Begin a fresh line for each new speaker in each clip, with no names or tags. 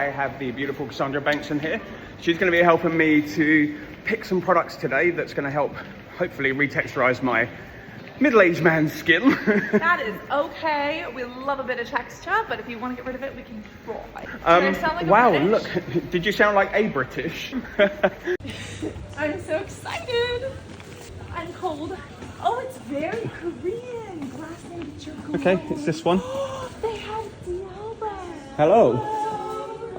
I have the beautiful Cassandra Bankson here. She's going to be helping me to pick some products today that's going to help hopefully retexturize my middle-aged man's skin.
That is okay. We love a bit of texture, but if you want to get rid of it, we can try. Like
wow, look, did you sound like a British?
I'm so excited. I'm cold. Oh, it's very Korean. Glass temperature glow.
Okay, it's this one.
They have Throwback.
Hello.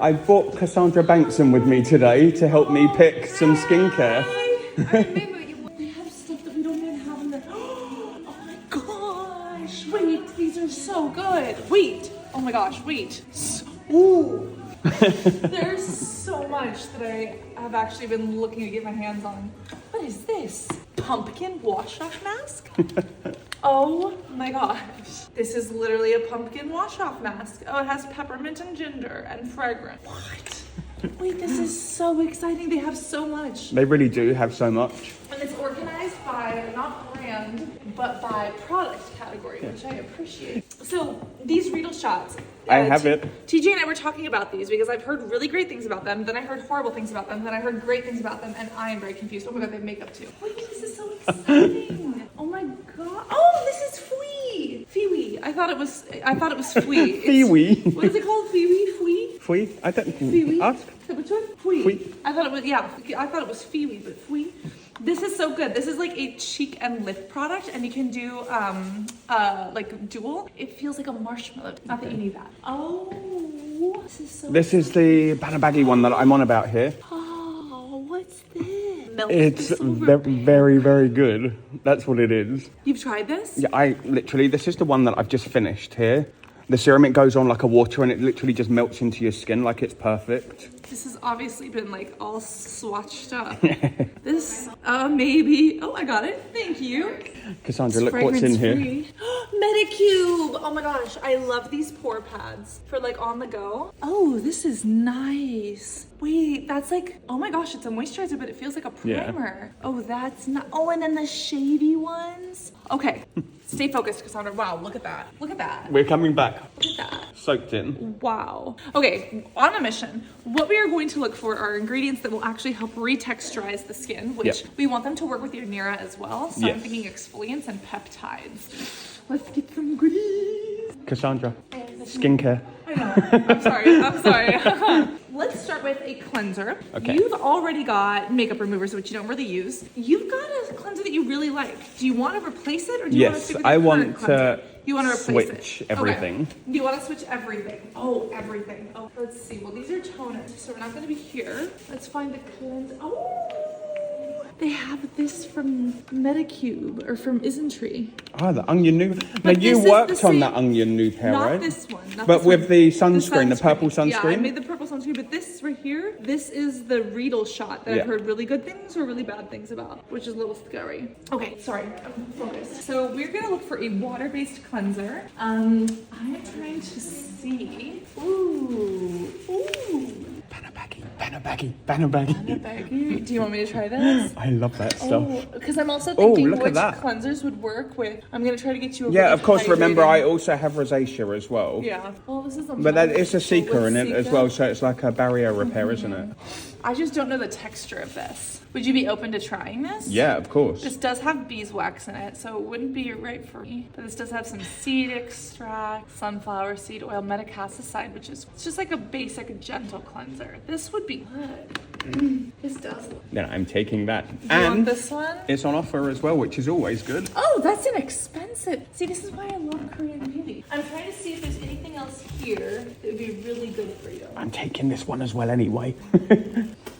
I brought Cassandra Bankson with me today to help me pick some skincare.
I remember they have stuff that we don't even have in there. Oh my gosh. Wait, these are so good. Wait. Oh my gosh, wait. Ooh. There's so much that I have actually been looking to get my hands on. What is this? Pumpkin wash-off mask? Oh my gosh. This is literally a pumpkin wash-off mask. Oh, it has peppermint and ginger and fragrance. What? Wait, this is so exciting. They have so much.
They really do have so much.
And it's organized by, not brand, but by product category, which I appreciate. So these Riedel shots.
I have it.
TJ and I were talking about these because I've heard really great things about them. Then I heard horrible things about them. Then I heard great things about them. And I am very confused. Oh my God, they have makeup too. Wait, this is so exciting. Oh my God. Oh, this is Fwee. Fwee. I thought it was Fwee.
Fwee.
What is it called? Fwee?
Fwee? I don't
Fwee?
ask.
Which one? Fwee.
Fwee.
I thought it was, yeah. I thought it was Fwee, but Fwee. This is so good. This is like a cheek and lip product, and you can do like dual. It feels like a marshmallow. Not that you need that. Oh, this is so.
This is the Banner Baggy one that I'm on about here.
Oh, what's this?
It's very, very good. That's what it is.
You've tried this?
Yeah, this is the one that I've just finished here. The serum, it goes on like a water and it literally just melts into your skin like it's perfect.
This has obviously been like all swatched up. This, maybe. Oh, I got it. Thank you.
Cassandra, look what's in here.
Medicube. Oh my gosh. I love these pore pads for like on the go. Oh, this is nice. Wait, that's like, oh my gosh, it's a moisturizer, but it feels like a primer. Yeah. Oh, that's not, oh, and then the shady ones. Okay, stay focused, Cassandra. Wow, look at that. Look at that.
We're coming back.
Look at that.
Soaked in.
Wow. Okay, on a mission. What we are going to look for are ingredients that will actually help retexturize the skin, which we want them to work with your Nira as well. So I'm thinking exfoliants and peptides. Let's get some goodies.
Cassandra, skincare.
I know. I'm sorry. Let's start with a cleanser. Okay. You've already got makeup removers, which you don't really use. You've got a cleanser that you really like. Do you want to replace it, or do you want to stick with your current cleanser? You want to replace
switch everything.
Okay. You want to switch everything. Oh, everything. Oh, let's see. Well, these are toners, so we're not going to be here. Let's find the cleanser. Oh, they have this from Medicube or from Isntree.
Oh, the onion nouveau. Now you worked on that onion nouveau, right?
Not this one.
But with the sunscreen, the purple sunscreen.
Yeah, I made the purple sunscreen, but this right here, this is the Riedel shot that I've heard really good things or really bad things about, which is a little scary. Okay, sorry, I'm focused. So we're gonna look for a water-based cleanser. I'm trying to see. Ooh.
Banner baggy.
Do you want me to try this?
I love that stuff.
Oh, because I'm also thinking which cleansers would work with. I'm gonna try to get you a really
of course.
hydrating.
Remember, I also have rosacea as well.
Yeah. Well, this is a.
But it's a Cica in it as well, so it's like a barrier repair, isn't it?
I just don't know the texture of this. Would you be open to trying this?
Yeah, of course.
This does have beeswax in it, so it wouldn't be right for me. But this does have some seed extract, sunflower seed oil, metacasticide, which is it's just like a basic gentle cleanser. This would be good. This does.
Then I'm taking that.
You want this one?
It's on offer as well, which is always good.
Oh, that's inexpensive. See, this is why I love Korean beauty. I'm trying to see if there's anything else here that would be really good for you.
I'm taking this one as well anyway.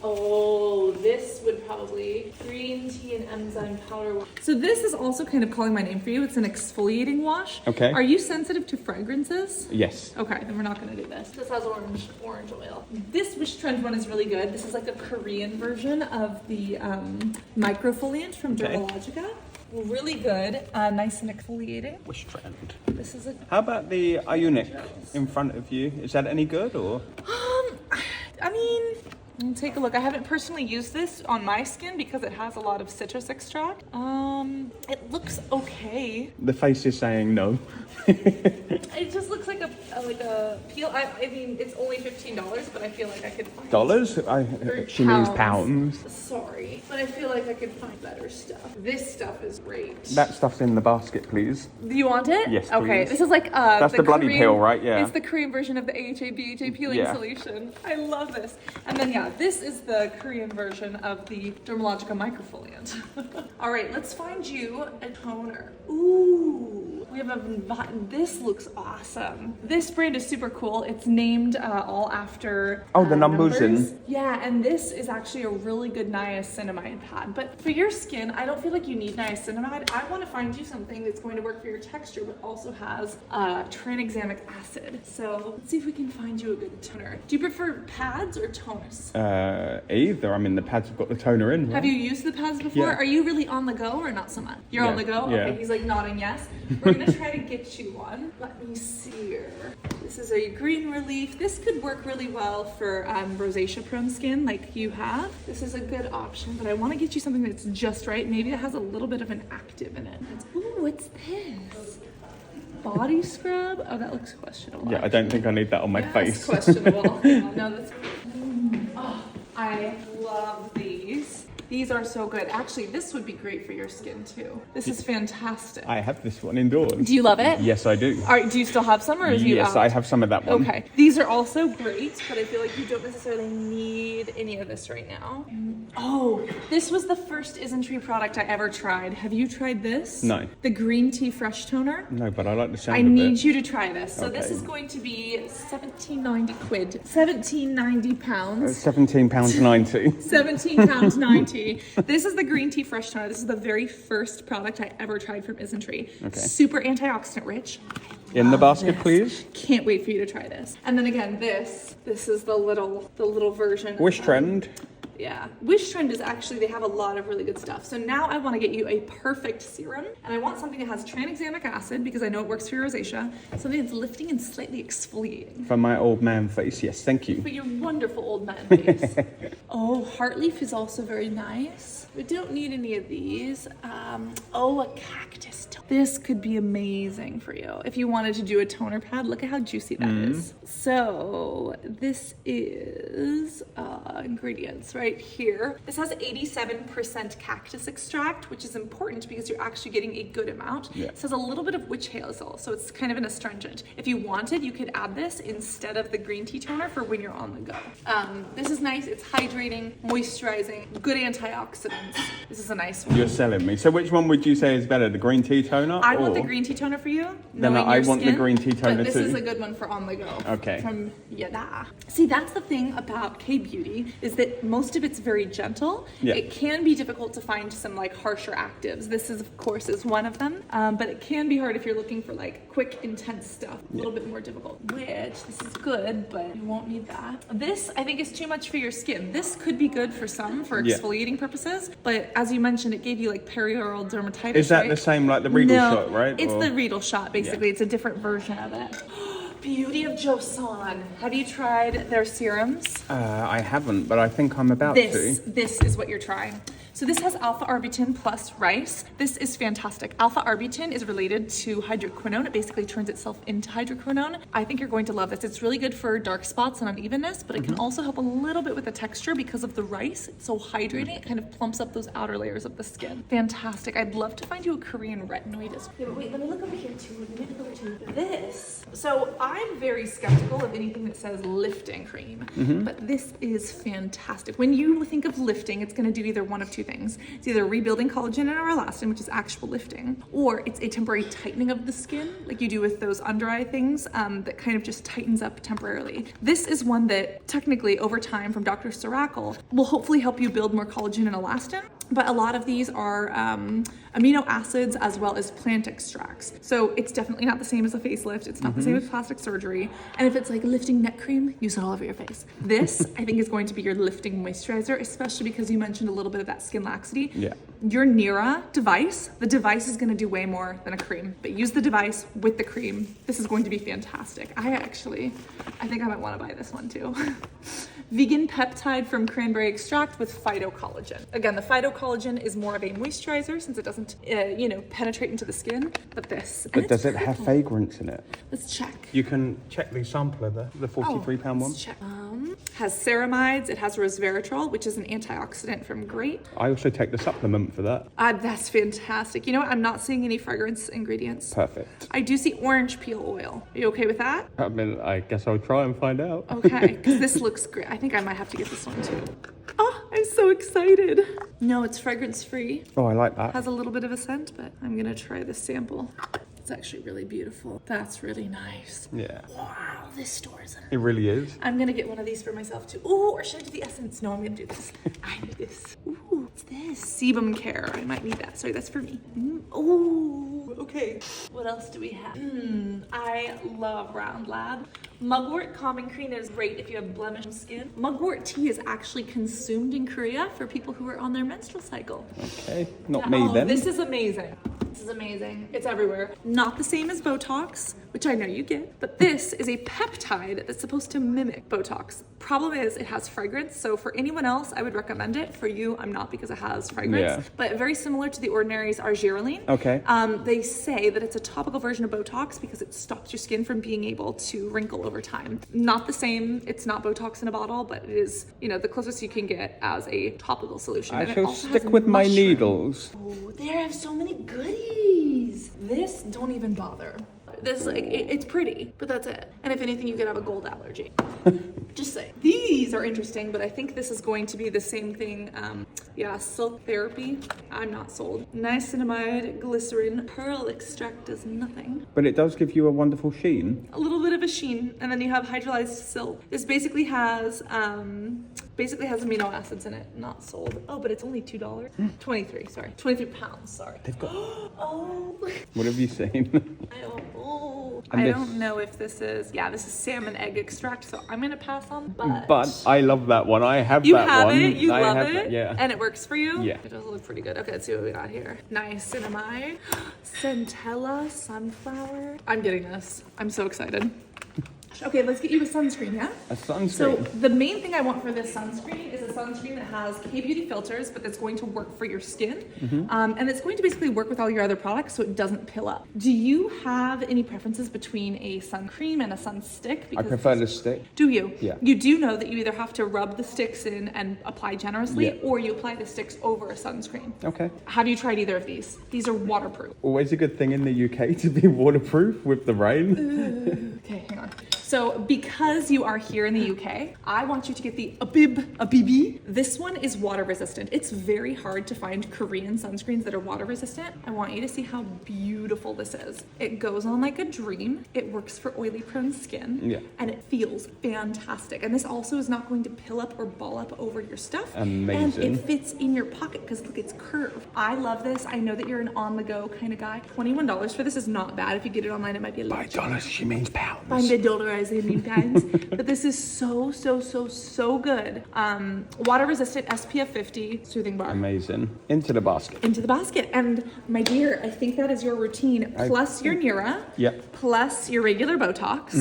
Oh, this would probably green tea and enzyme powder wash. So this is also kind of calling my name for you. It's an exfoliating wash.
Okay.
Are you sensitive to fragrances?
Yes.
Okay, then we're not gonna do this. This has orange oil. This Wish Trend one is really good. This is like a Korean version of the microfoliant from Dermalogica. Really good, nice and exfoliating.
Wish Trend.
This is a.
How about the Ionic in front of you? Is that any good or?
I mean. Take a look. I haven't personally used this on my skin because it has a lot of citrus extract. It looks okay.
The face is saying no.
it just looks like a peel. I mean, it's only $15, but I feel like I could find
Dollars? She means pounds.
Sorry, but I feel like I could find better stuff. This stuff is great.
That stuff's in the basket, please.
Do you want it?
Yes,
Okay,
please.
this is like
That's the bloody
Korean,
peel, right? Yeah.
It's the Korean version of the AHA peeling solution. I love this. And then yeah, this is the Korean version of the Dermalogica microfoliant. All right, let's find you a toner. Ooh, we have this looks awesome. This brand is super cool. It's named all after
the numbers in.
Yeah, and this is actually a really good niacinamide pad. But for your skin, I don't feel like you need niacinamide. I want to find you something that's going to work for your texture, but also has tranexamic acid. So let's see if we can find you a good toner. Do you prefer pads or toners?
Either. I mean, the pads have got the toner in, right?
Have you used the pads before?
Yeah.
Are you really on the go or not so much? You're on the go?
Yeah.
Okay, he's like nodding yes. We're gonna try to get you one. Let me see here. This is a green relief. This could work really well for rosacea prone skin like you have. This is a good option, but I wanna get you something that's just right. Maybe that has a little bit of an active in it. Ooh, what's this? Body scrub? Oh, that looks questionable.
Yeah, I don't think I need that on my face.
That's questionable. No, that's... Oh, I love these. These are so good. Actually, this would be great for your skin too. This is fantastic.
I have this one indoors.
Do you love it?
Yes, I do.
All right, do you still have some or is you out?
Yes, I have some of that one.
Okay. These are also great, but I feel like you don't necessarily need any of this right now. Oh, this was the first Isntree product I ever tried. Have you tried this?
No.
The green tea fresh toner?
No, but I like the sound
I
of it.
need you to try this. So this
Okay.
is going to be 17.90 quid. 17.90 pounds.
£17.90.
17 pounds 90. This is the green tea fresh toner. This is the very first product I ever tried from Isntree.
Okay.
Super antioxidant rich.
In the basket,
This.
please.
Can't wait for you to try this. And then again, this is the little version.
Wish Trend.
Yeah, Wish Trend is actually, they have a lot of really good stuff. So now I want to get you a perfect serum, and I want something that has tranexamic acid because I know it works for your rosacea, something that's lifting and slightly exfoliating.
For my old man face, yes, thank you.
For your wonderful old man face. Oh, Heartleaf is also very nice. We don't need any of these. A cactus toner. This could be amazing for you. If you wanted to do a toner pad, look at how juicy that is. So this is ingredients right here. This has 87% cactus extract, which is important because you're actually getting a good amount.
Yeah.
This has a little bit of witch hazel, so it's kind of an astringent. If you wanted, you could add this instead of the green tea toner for when you're on the go. This is nice. It's hydrating, moisturizing, good antioxidants. This is a nice one.
You're selling me. So which one would you say is better, the green tea toner?
I want the green tea toner for you.
Then
knowing
I
your
want the
skin,
green tea toner
but this
too.
is a good one for on the go.
Okay.
From Yada. See, that's the thing about K-Beauty is that most of it's very gentle.
Yeah.
It can be difficult to find some like harsher actives. This is, of course, is one of them. But it can be hard if you're looking for like quick, intense stuff. A little bit more difficult. Which, this is good, but you won't need that. This, I think, is too much for your skin. This could be good for some, for exfoliating purposes. But as you mentioned, it gave you like perioral dermatitis.
Is that
right?
the same like the Riedel shot, right?
It's
Or-
the Riedel shot, basically. It's a different version of it. Beauty of Joseon. Have you tried their serums?
I haven't, but I think I'm about to.
This is what you're trying. So this has alpha-arbutin plus rice. This is fantastic. Alpha-arbutin is related to hydroquinone. It basically turns itself into hydroquinone. I think you're going to love this. It's really good for dark spots and unevenness, but it can also help a little bit with the texture because of the rice. It's so hydrating. It kind of plumps up those outer layers of the skin. Fantastic. I'd love to find you a Korean retinoid as well. Yeah, but wait, let me look over here too. Let me look over to this. So I'm very skeptical of anything that says lifting cream, but this is fantastic. When you think of lifting, it's going to do either one of two things. It's either rebuilding collagen and elastin, which is actual lifting, or it's a temporary tightening of the skin, like you do with those under eye things, that kind of just tightens up temporarily. This is one that technically over time from Dr. Saracle will hopefully help you build more collagen and elastin. But a lot of these are amino acids as well as plant extracts. So it's definitely not the same as a facelift. It's not the same as plastic surgery. And if it's like lifting neck cream, use it all over your face. This, I think, is going to be your lifting moisturizer, especially because you mentioned a little bit of that skin laxity.
Yeah.
Your Nira device, the device is going to do way more than a cream. But use the device with the cream. This is going to be fantastic. I think I might want to buy this one too. Vegan peptide from cranberry extract with phytocollagen. Again, the phytocollagen is more of a moisturizer since it doesn't, penetrate into the skin. But this.
But does it have fragrance in it?
Let's check.
You can check the sampler there, the 43-pound one.
Let's check. Has ceramides. It has resveratrol, which is an antioxidant from grape.
I also take the supplement for that.
That's fantastic. You know what? I'm not seeing any fragrance ingredients.
Perfect.
I do see orange peel oil. Are you okay with that?
I mean, I guess I'll try and find out.
Okay, because this looks great. I think I might have to get this one too. Oh, I'm so excited. No, it's fragrance free.
Oh, I like that.
Has a little bit of a scent, but I'm gonna try this sample. It's actually really beautiful. That's really nice.
Yeah.
Wow, this store is
It really is.
I'm gonna get one of these for myself too. Ooh, or should I do the essence? No, I'm gonna do this. I need this. Ooh, what's this? Sebum Care. I might need that. Sorry, that's for me. Ooh, okay. What else do we have? I love Round Lab. Mugwort calming cream is great if you have blemish skin. Mugwort tea is actually consumed in Korea for people who are on their menstrual cycle.
Okay, not me then.
This is amazing. This is amazing. It's everywhere. Not the same as Botox, which I know you get, but this is a peptide that's supposed to mimic Botox. Problem is it has fragrance, so for anyone else, I would recommend it. For you, I'm not because it has fragrance, but very similar to the Ordinary's argireline.
Okay.
They say that it's a topical version of Botox because it stops your skin from being able to wrinkle over time. Not the same, it's not Botox in a bottle, but it is, the closest you can get as a topical solution.
I shall stick with my needles.
Oh, they have so many goodies. This, don't even bother. This, it's pretty, but that's it. And if anything, you could have a gold allergy. Just saying. These are interesting, but I think this is going to be the same thing. Silk therapy. I'm not sold. Niacinamide, glycerin, pearl extract does nothing.
But it does give you a wonderful sheen.
A little bit of a sheen, and then you have hydrolyzed silk. This basically has amino acids in it. Not sold. Oh, but it's only $2. 23. Sorry, 23 pounds. Sorry.
They've got.
Oh.
What have you seen?
I don't know if this is. Yeah, this is salmon egg extract, so I'm gonna pass on.
But I love that one. I have
you
that
have
one.
it. You
I
love
have
it.
That, yeah.
And it works for you.
Yeah.
It does look pretty good. Okay, let's see what we got here. Niacinamide, centella, sunflower. I'm getting this. I'm so excited. Okay, let's get you a sunscreen, yeah?
A sunscreen.
So the main thing I want for this sunscreen is a sunscreen that has K-beauty filters, but that's going to work for your skin. And it's going to basically work with all your other products so it doesn't pill up. Do you have any preferences between a sun cream and a sun stick?
I prefer the stick.
Do you?
Yeah.
You do know that you either have to rub the sticks in and apply generously, or you apply the sticks over a sunscreen.
Okay.
Have you tried either of these? These are waterproof.
Always a good thing in the UK to be waterproof with the rain.
Okay, hang on. So because you are here in the UK, I want you to get the Abibi. This one is water resistant. It's very hard to find Korean sunscreens that are water resistant. I want you to see how beautiful this is. It goes on like a dream. It works for oily prone skin. And it feels fantastic. And this also is not going to pill up or ball up over your stuff.
Amazing.
And it fits in your pocket because look, it's curved. I love this. I know that you're an on the go kind of guy. $21 for this is not bad. If you get it online, it might be a little
By dollars, she means pounds.
Find the dollars. But this is so good. Water resistant, SPF 50, soothing bar.
Amazing. Into the basket.
Into the basket. And my dear, I think that is your routine plus your Nira.
Yep.
Plus your regular Botox.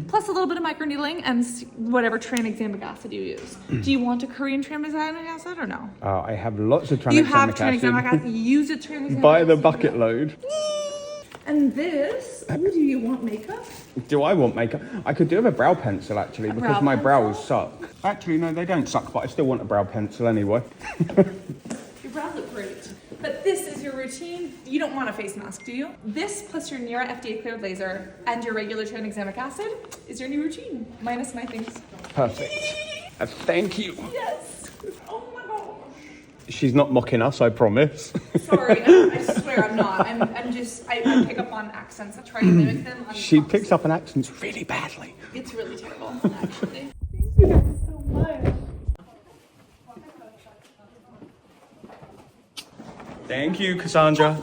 Plus a little bit of microneedling and whatever tranexamic acid you use. Do you want a Korean tranexamic acid or no?
I have lots of tranexamic acid.
You have tranexamic acid. Use a tranexamic acid.
By the bucket load.
And this, do you want makeup?
Do I want makeup? I could do with a brow pencil actually because my brows suck. Actually, no, they don't suck, but I still want a brow pencil anyway.
Your brows look great. But this is your routine. You don't want a face mask, do you? This plus your Nira FDA cleared laser and your regular tranexamic acid is your new routine, minus my things.
Perfect. Thank you.
Yes. Oh my gosh.
She's not mocking us, I promise.
Sorry, I swear I'm not. I pick up on accents. I try to mimic them.
She picks up on accents really badly.
It's really terrible, actually. Thank you guys so much.
Thank you, Cassandra.